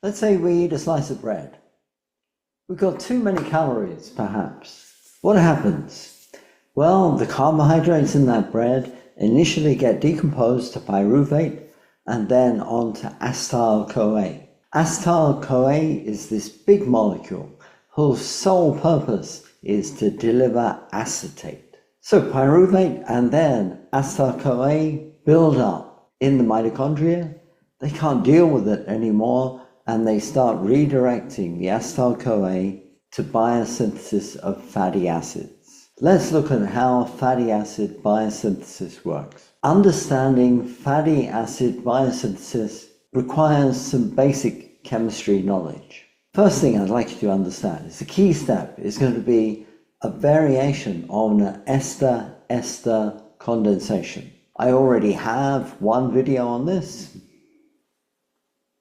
Let's say we eat a slice of bread. We've got too many calories, perhaps. What happens? Well, the carbohydrates in that bread initially get decomposed to pyruvate and then on to acetyl-CoA. Acetyl-CoA is this big molecule whose sole purpose is to deliver acetate. So pyruvate and then acetyl-CoA build up in the mitochondria. They can't deal with it anymore, and they start redirecting the acetyl-CoA to biosynthesis of fatty acids. Let's look at how fatty acid biosynthesis works. Understanding fatty acid biosynthesis requires some basic chemistry knowledge. First thing I'd like you to understand is the key step is going to be a variation on an ester-ester condensation. I already have one video on this,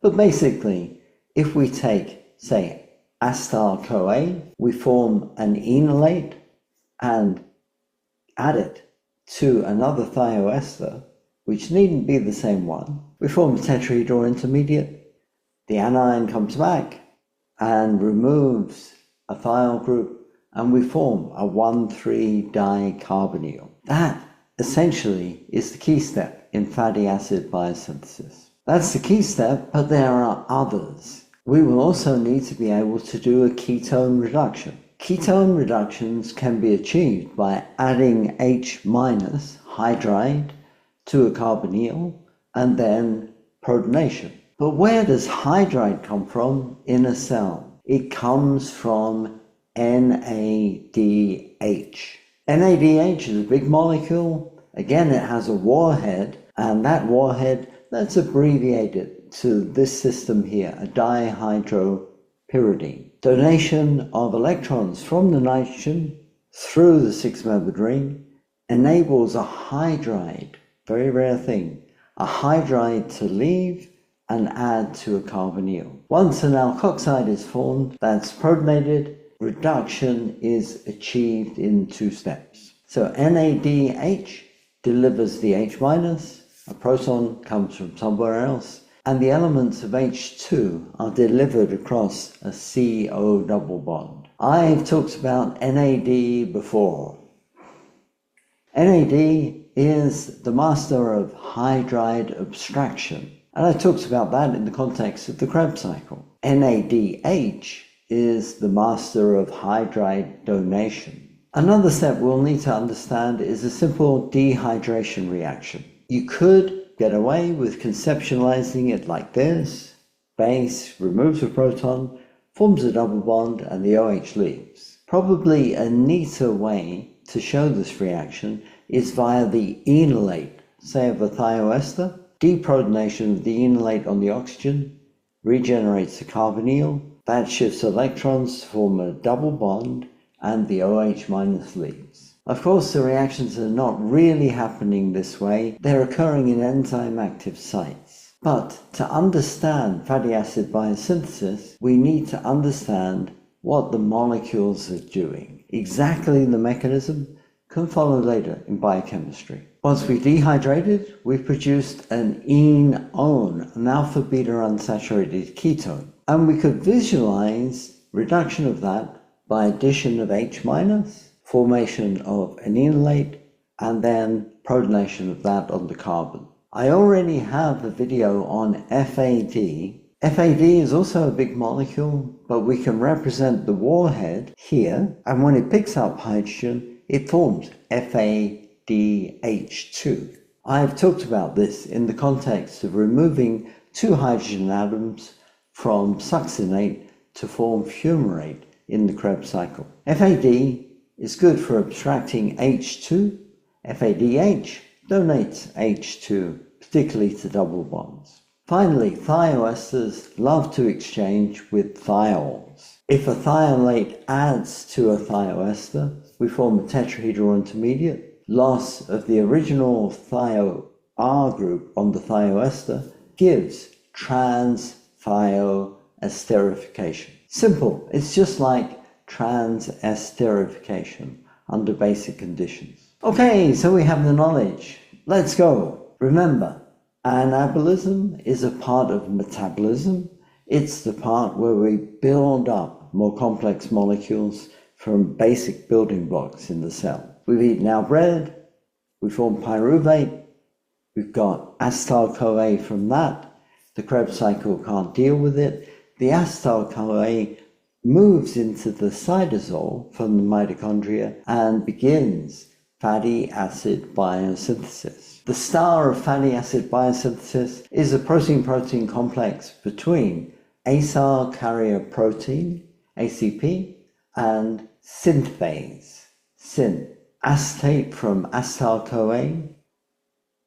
but basically, if we take, say, acetyl-CoA, we form an enolate and add it to another thioester, which needn't be the same one. We form a tetrahedral intermediate. The anion comes back and removes a thiol group, and we form a 1,3-dicarbonyl. That essentially is the key step in fatty acid biosynthesis. That's the key step, but there are others. We will also need to be able to do a ketone reduction. Ketone reductions can be achieved by adding H- hydride to a carbonyl and then protonation. But where does hydride come from in a cell? It comes from NADH. NADH is a big molecule. Again, it has a warhead, and that warhead, let's abbreviate it to this system here, a dihydropyridine. Donation of electrons from the nitrogen through the six-membered ring enables a hydride, very rare thing, a hydride to leave and add to a carbonyl. Once an alkoxide is formed that's protonated, reduction is achieved in 2 steps. So NADH delivers the H-, a proton comes from somewhere else, and the elements of H2 are delivered across a CO double bond. I've talked about NAD before. NAD is the master of hydride abstraction, and I talked about that in the context of the Krebs cycle. NADH is the master of hydride donation. Another step we'll need to understand is a simple dehydration reaction. You could get away with conceptualizing it like this. Base removes a proton, forms a double bond, and the OH leaves. Probably a neater way to show this reaction is via the enolate, say of a thioester. Deprotonation of the enolate on the oxygen regenerates the carbonyl. That shifts electrons to form a double bond, and the OH- leaves. Of course, the reactions are not really happening this way. They're occurring in enzyme active sites. But to understand fatty acid biosynthesis, we need to understand what the molecules are doing. Exactly the mechanism can follow later in biochemistry. Once we've dehydrated, we've produced an enone, an alpha-beta unsaturated ketone. And we could visualize reduction of that by addition of H-, formation of an enolate, and then protonation of that on the carbon. I already have a video on FAD. FAD is also a big molecule, but we can represent the warhead here, and when it picks up hydrogen, it forms FADH2. I've talked about this in the context of removing 2 hydrogen atoms from succinate to form fumarate in the Krebs cycle. FAD is good for abstracting H2. FADH donates H2, particularly to double bonds. Finally, thioesters love to exchange with thiols. If a thiolate adds to a thioester, we form a tetrahedral intermediate. Loss of the original thio R group on the thioester gives trans-thioesterification. Simple, it's just like trans-esterification under basic conditions. Okay, so we have the knowledge. Let's go. Remember, anabolism is a part of metabolism. It's the part where we build up more complex molecules from basic building blocks in the cell. We've eaten our bread, we form pyruvate, we've got acetyl-CoA from that. The Krebs cycle can't deal with it. The acetyl-CoA moves into the cytosol from the mitochondria and begins fatty acid biosynthesis. The star of fatty acid biosynthesis is a protein-protein complex between acyl carrier protein, ACP, and synthase, syn. Acetate from acetyl-CoA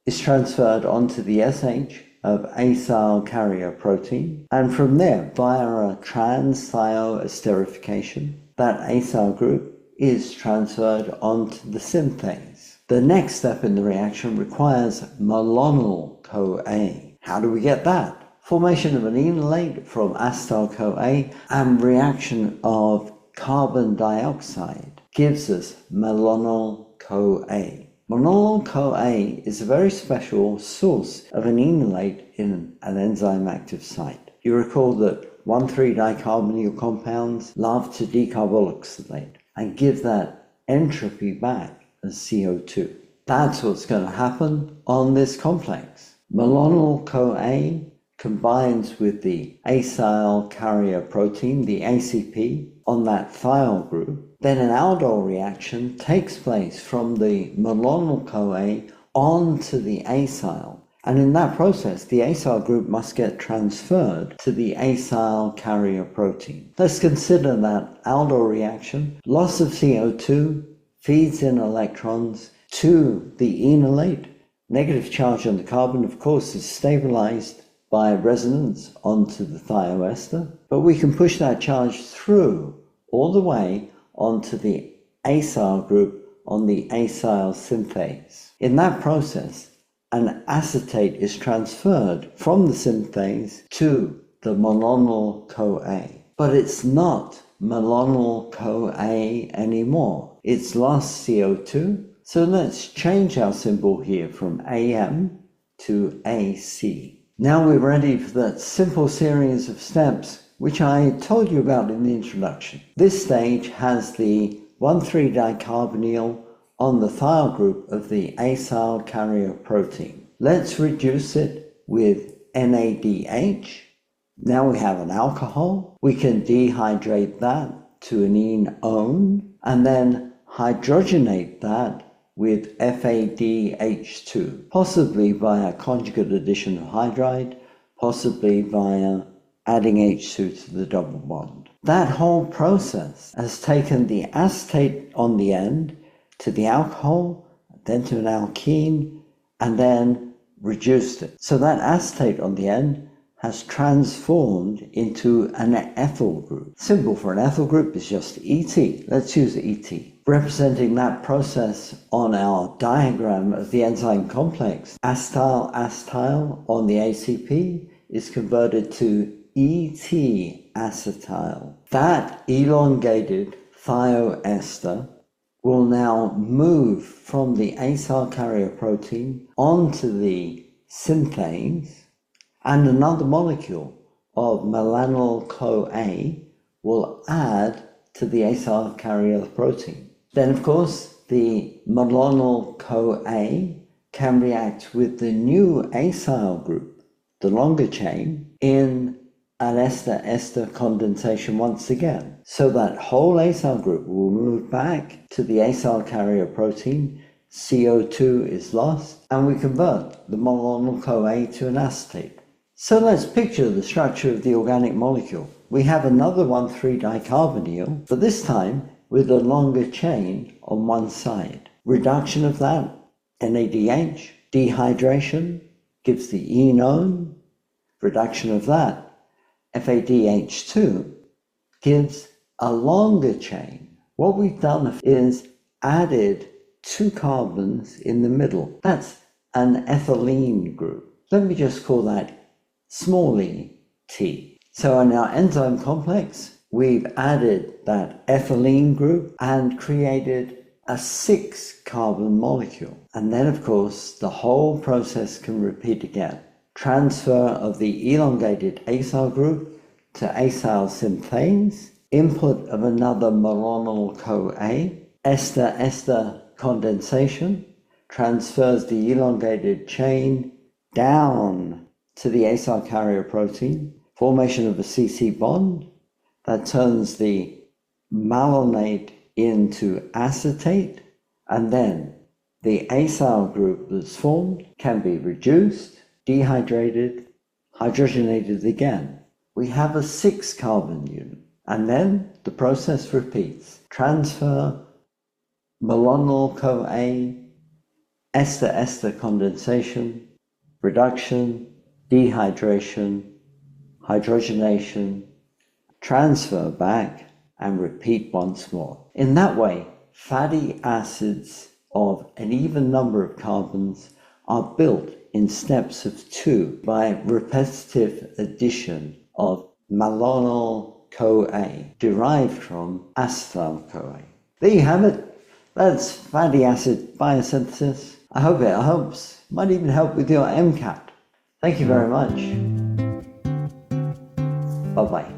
is transferred onto the SH of acyl carrier protein, and from there, via a trans-thioesterification, that acyl group is transferred onto the synthase. The next step in the reaction requires malonyl-CoA. How do we get that? Formation of an enolate from acetyl-CoA and reaction of carbon dioxide gives us malonyl-CoA. Malonyl-CoA is a very special source of an enolate in an enzyme active site. You recall that 1,3-dicarbonyl compounds love to decarboxylate and give that entropy back as CO2. That's what's going to happen on this complex. Malonyl-CoA combines with the acyl carrier protein, the ACP, on that thiol group. Then an aldol reaction takes place from the malonyl-CoA onto the acyl. And in that process, the acyl group must get transferred to the acyl carrier protein. Let's consider that aldol reaction. Loss of CO2 feeds in electrons to the enolate. Negative charge on the carbon, of course, is stabilized by resonance onto the thioester, but we can push that charge through all the way onto the acyl group on the acyl synthase. In that process, an acetate is transferred from the synthase to the malonyl-CoA. But it's not malonyl-CoA anymore. It's lost CO2. So let's change our symbol here from AM to AC. Now we're ready for that simple series of steps which I told you about in the introduction. This stage has the 1,3-dicarbonyl on the thiol group of the acyl carrier protein. Let's reduce it with NADH. Now we have an alcohol. We can dehydrate that to an enone and then hydrogenate that with FADH2, possibly via conjugate addition of hydride, possibly via adding H2 to the double bond. That whole process has taken the acetate on the end to the alcohol, then to an alkene, and then reduced it. So that acetate on the end has transformed into an ethyl group. Symbol for an ethyl group is just ET. Let's use ET. Representing that process on our diagram of the enzyme complex, acetyl-acetyl on the ACP is converted to ET-acetyl. That elongated thioester will now move from the acyl carrier protein onto the synthase, and another molecule of malonyl-CoA will add to the acyl carrier protein. Then, of course, the malonyl-CoA can react with the new acyl group, the longer chain, in an ester-ester condensation once again. So that whole acyl group will move back to the acyl carrier protein, CO2 is lost, and we convert the malonyl-CoA to an acetate. So let's picture the structure of the organic molecule. We have another 1,3-dicarbonyl, but this time with a longer chain on one side. Reduction of that, NADH, dehydration, gives the enone. Reduction of that, FADH2, gives a longer chain. What we've done is added 2 carbons in the middle. That's an ethylene group. Let me just call that small e, T. So in our enzyme complex, we've added that ethylene group and created a 6-carbon molecule. And then, of course, the whole process can repeat again. Transfer of the elongated acyl group to acyl synthase, input of another malonyl-CoA, ester-ester condensation, transfers the elongated chain down to the acyl carrier protein, formation of a CC bond that turns the malonate into acetate, and then the acyl group that's formed can be reduced, dehydrated, hydrogenated again. We have a 6-carbon unit, and then the process repeats. Transfer, malonyl-CoA, ester-ester condensation, reduction, dehydration, hydrogenation, transfer back, and repeat once more. In that way, fatty acids of an even number of carbons are built in steps of 2 by repetitive addition of malonyl-CoA derived from acetyl-CoA. There you have it. That's fatty acid biosynthesis. I hope it helps. Might even help with your MCAT. Thank you very much. Bye-bye.